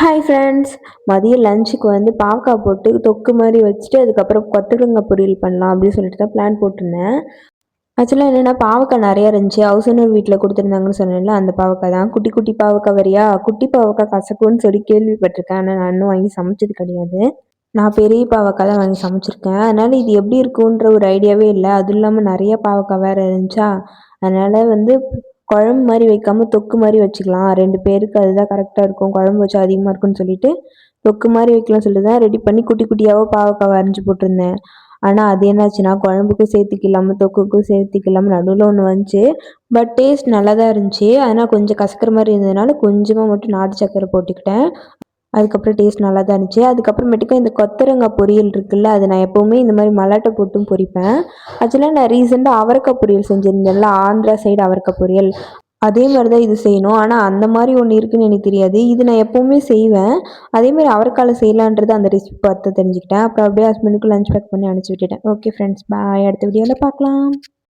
Hi friends. மதியம் லஞ்சுக்கு வந்து பாவக்காய் போட்டு தொக்கு மாதிரி வச்சுட்டு அதுக்கப்புறம் கொத்தவரங்காய் பொரியல் பண்ணலாம் அப்படின்னு சொல்லிட்டு தான் பிளான் போட்டிருந்தேன். ஆக்சுவலாக என்னென்னா பாவக்காய் நிறையா இருந்துச்சு. ஹவுஸ் ஓனர் வீட்டில் கொடுத்துருந்தாங்கன்னு சொன்னேன்ல, அந்த பாவக்காய் தான். குட்டி குட்டி பாவக்காய் வரியா, குட்டி பாவக்காய் கசக்கும்னு சொல்லி கேள்விப்பட்டிருக்கேன். ஆனால் நான் இன்னும் வாங்கி சமைச்சது கிடையாது. நான் பெரிய பாவக்காய் தான் வாங்கி சமைச்சிருக்கேன். அதனால இது எப்படி இருக்குன்ற ஒரு ஐடியாவே இல்லை. அதுவும் இல்லாமல் நிறைய பாவக்காய் வேறு இருந்துச்சா, அதனால வந்து குழம்பு மாதிரி வைக்காம தொக்கு மாதிரி வச்சுக்கலாம். 2 பேருக்கு அதுதான் கரெக்டாக இருக்கும். குழம்பு வச்சா அதிகமாக இருக்கும்னு சொல்லிட்டு தொக்கு மாதிரி வைக்கலாம்னு சொல்லிட்டு தான் ரெடி பண்ணி குட்டி குட்டியாவோ பாவக்காய் அரிஞ்சு போட்டிருந்தேன். ஆனால் அது என்னாச்சுன்னா குழம்புக்கும் சேர்த்துக்கலாம தொக்குக்கும் சேர்த்துக்கலாம நடுவில் ஒன்று வந்துச்சு. பட் டேஸ்ட் நல்லா தான் இருந்துச்சு. ஆனால் கொஞ்சம் கசக்கிற மாதிரி இருந்ததுனால கொஞ்சமாக மட்டும் நாட்டு சர்க்கரை போட்டுக்கிட்டேன். அதுக்கப்புறம் டேஸ்ட் நல்லா தான் இருந்துச்சு. அதுக்கப்புறமேட்டுக்கு இந்த கொத்தவரங்காய் பொரியல் இருக்குல்ல, அது நான் எப்போவுமே இந்த மாதிரி மல்லாட்டை போட்டும் பொரிப்பேன். ஆக்சுவலாக நான் ரீசெண்டாக அவரைக்காய் பொரியல் செஞ்சுருந்தேன்ல, ஆந்திரா சைடு அவரைக்காய் பொரியல். அதே மாதிரி தான் இது செய்யணும். ஆனால் அந்த மாதிரி ஒன்று இருக்குன்னு எனக்கு தெரியாது. இது நான் எப்போவுமே செய்வேன். அதேமாதிரி அவரைக்கால செய்யலான்றது அந்த ரெசிபி பார்த்து தெரிஞ்சுக்கிட்டேன். அப்புறம் அப்படியே ஹஸ்பண்டுக்கு லஞ்ச் பேக் பண்ணி அனுப்பிச்சி விட்டுட்டேன். ஓகே ஃப்ரெண்ட்ஸ், பாய். அடுத்த வீடியோவில் பார்க்கலாம்.